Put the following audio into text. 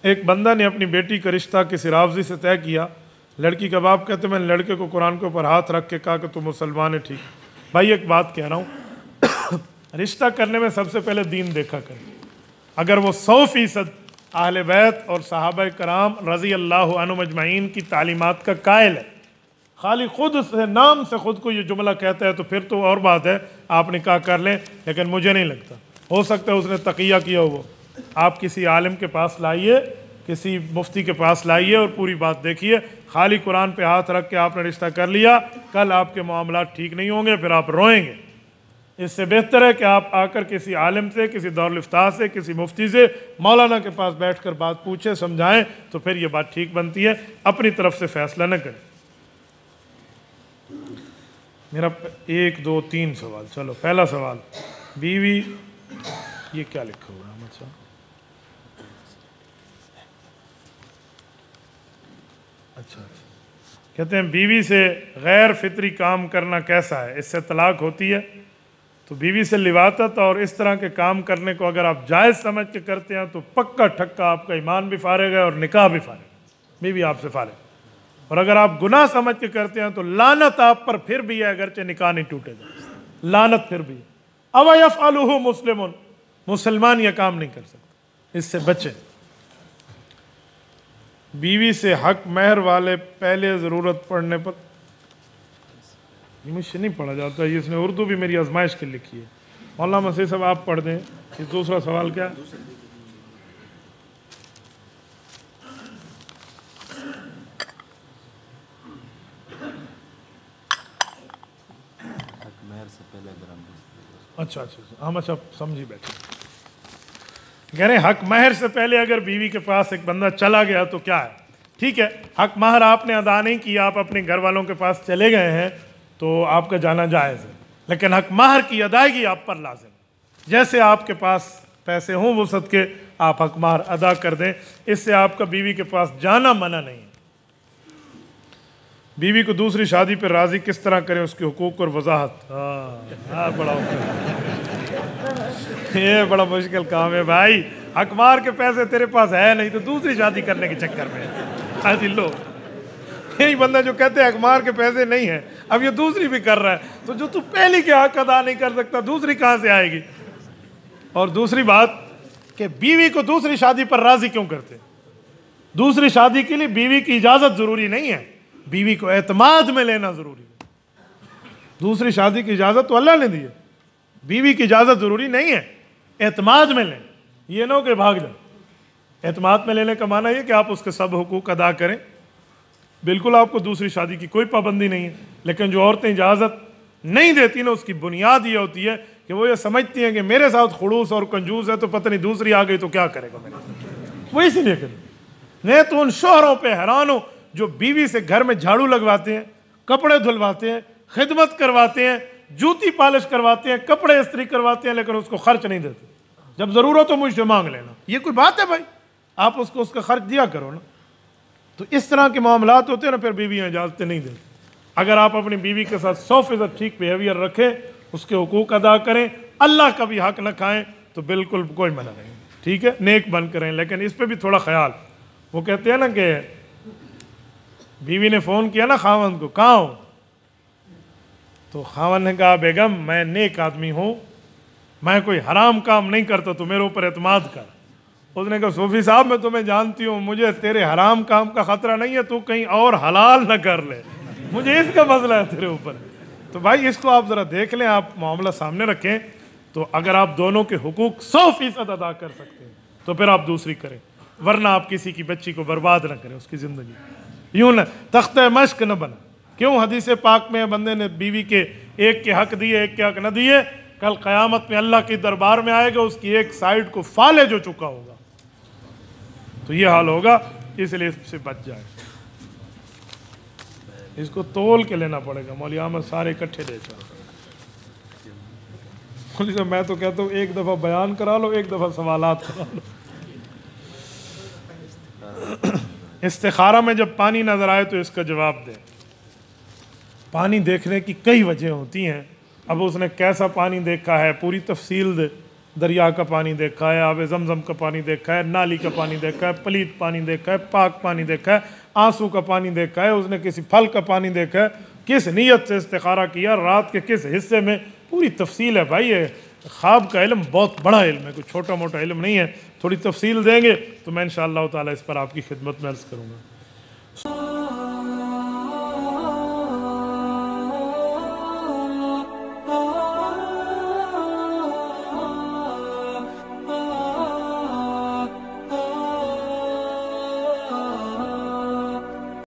एक बंदा ने अपनी बेटी का रिश्ता किसी रावजी से तय किया। लड़की का बाप कहते मैंने लड़के को कुरान के ऊपर हाथ रख के कहा कि तू मुसलमान है। ठीक भाई, एक बात कह रहा हूँ रिश्ता करने में सबसे पहले दीन देखा करें। अगर वो 100% अहले बैत और सहाबा कराम रज़ी अल्लाह अन्हुम अजमईन की तालीमात का कायल है, खाली खुद से नाम से खुद को ये जुमला कहता है, तो फिर तो और बात है, आप निकाह कर लें। लेकिन मुझे नहीं लगता, हो सकता है उसने तकिया किया हो। आप किसी आलिम के पास लाइए, किसी मुफ्ती के पास लाइए और पूरी बात देखिए। खाली कुरान पे हाथ रख के आपने रिश्ता कर लिया, कल आपके मामलात ठीक नहीं होंगे, फिर आप रोएंगे। इससे बेहतर है कि आप आकर किसी आलिम से, किसी दारुल इफ्ता से, किसी मुफ्ती से, मौलाना के पास बैठकर बात पूछें, समझाएं, तो फिर ये बात ठीक बनती है। अपनी तरफ से फैसला न करें। मेरा 1 2 3 सवाल। चलो, पहला सवाल, बीवी, ये क्या लिखा हुआ है? अच्छा, अच्छा, कहते हैं बीवी से गैर फितरी काम करना कैसा है, इससे तलाक होती है? तो बीवी से लिवातत और इस तरह के काम करने को अगर आप जायज़ समझ के करते हैं तो पक्का ठक्का आपका ईमान भी फारेग है और निकाह भी फारेग, बीवी आपसे फारेग। और अगर आप गुनाह समझ के करते हैं तो लानत आप पर फिर भी है, अगरचे निकाह नहीं टूटेगा, लानत फिर भी है। अवयफ़अलुहु मुस्लिमुन, मुसलमान यह काम नहीं कर सकता, इससे बचें। बीवी से हक महर वाले पहले ज़रूरत पड़ने पर, मुझसे नहीं पढ़ा जाता, ये इसने उर्दू भी मेरी आजमाइश के लिखी है। मौलाना मसीह साहब आप पढ़ दें। ये दूसरा सवाल क्या है? अच्छा, हम अच्छा समझी बैठे। कह रहे हक महर से पहले अगर बीवी के पास एक बंदा चला गया तो क्या है? ठीक है, हक महर आपने अदा नहीं किया, आप अपने घर वालों के पास चले गए हैं, तो आपका जाना जायज़ है। लेकिन हक महर की अदायगी आप पर लाजिम। जैसे आपके पास पैसे हों वो सदके आप हक महर अदा कर दें, इससे आपका बीवी के पास जाना मना नहीं है। बीवी को दूसरी शादी पर राज़ी किस तरह करें, उसके हुकूक और वजाहत। बड़ा ये बड़ा मुश्किल काम है भाई। हक महर के पैसे तेरे पास है नहीं तो दूसरी शादी करने के चक्कर में लो। यही बंदा जो कहते हैं हक महर के पैसे नहीं है, अब ये दूसरी भी कर रहा है, तो जो तू पहली के हक अदा नहीं कर सकता दूसरी कहाँ से आएगी? और दूसरी बात कि बीवी को दूसरी शादी पर राजी क्यों करते? दूसरी शादी के लिए बीवी की इजाज़त ज़रूरी नहीं है, बीवी को एतमाद में लेना ज़रूरी है। दूसरी शादी की इजाज़त तो अल्लाह ने दी है, बीवी की इजाज़त ज़रूरी नहीं है, एतमाद में लें। ये ना हो कि भाग जाए। एतमाद में लेने का माना ये कि आप उसके सब हुकूक अदा करें। बिल्कुल आपको दूसरी शादी की कोई पाबंदी नहीं है, लेकिन जो औरतें इजाज़त नहीं देती ना, उसकी बुनियाद ये होती है कि वो ये समझती हैं कि मेरे साथ खड़ूस और कंजूस है तो पता नहीं दूसरी आ गई तो क्या करेगा मेरे साथ। वो इसलिए करें। मैं तो उन शोहरों पे हैरान हूँ जो बीवी से घर में झाड़ू लगवाते हैं, कपड़े धुलवाते हैं, खिदमत करवाते हैं, जूती पॉलिश करवाते हैं, कपड़े इस्त्री करवाते हैं, लेकिन उसको खर्च नहीं देते। जब ज़रूरत हो मुझसे मांग लेना, ये कोई बात है भाई? आप उसको उसका खर्च दिया करो ना। तो इस तरह के मामलात होते हैं ना, फिर बीवियाँ इजाज़तें नहीं देती। अगर आप अपनी बीवी के साथ 100% ठीक बिहेवियर रखें, उसके हुकूक अदा करें, अल्लाह का भी हक न खाएं, तो बिल्कुल कोई मना नहीं। ठीक है, नेक बन करें, लेकिन इस पर भी थोड़ा ख्याल। वो कहते हैं ना कि बीवी ने फ़ोन किया ना खावंद को, कहाँ हो? तो खावंद ने कहा बेगम मैं नेक आदमी हूँ, मैं कोई हराम काम नहीं करता, तो मेरे ऊपर एतमाद कर। उसने कहा सूफी साहब मैं तुम्हें जानती हूँ, मुझे तेरे हराम काम का ख़तरा नहीं है, तू कहीं और हलाल न कर ले, मुझे इसका मसला है तेरे ऊपर। तो भाई इसको आप ज़रा देख लें, आप मामला सामने रखें। तो अगर आप दोनों के हुकूक 100% अदा कर सकते हैं तो फिर आप दूसरी करें, वरना आप किसी की बच्ची को बर्बाद न करें, उसकी ज़िंदगी। यूँ न तख्ते मश्क न बना। क्यों? हदीस पाक में बंदे ने बीवी के एक के हक दिए, एक के हक न दिए, कल क़यामत में अल्लाह के दरबार में आएगा, उसकी एक साइड को फाले जो चुका होगा। तो ये हाल होगा, इसलिए इससे बच जाए। इसको तोल के लेना पड़ेगा। मौलवी अहमद सारे इकट्ठे देता है। मैं तो कहता हूँ एक दफ़ा बयान करा लो, एक दफ़ा सवालात करा लो। इस्तिखारा में जब पानी नज़र आए तो इसका जवाब दें। पानी देखने की कई वजह होती हैं। अब उसने कैसा पानी देखा है पूरी तफसील दे। दरिया का पानी देखा है, आब जमजम का पानी देखा है, नाली का पानी देखा है, पलीत पानी देखा है, पाक पानी देखा है, आंसू का पानी देखा है, उसने किसी फल का पानी देखा है, किस नीयत से इस्तिखारा किया, रात के किस हिस्से में, पूरी तफसील है भाई। ये ख्वाब का इल्म बहुत बड़ा इल्म है, कोई छोटा मोटा इल्म नहीं है। थोड़ी तफसील देंगे तो मैं इंशाअल्लाह ताला इस पर आपकी खिदमत में अर्ज़ करूँगा।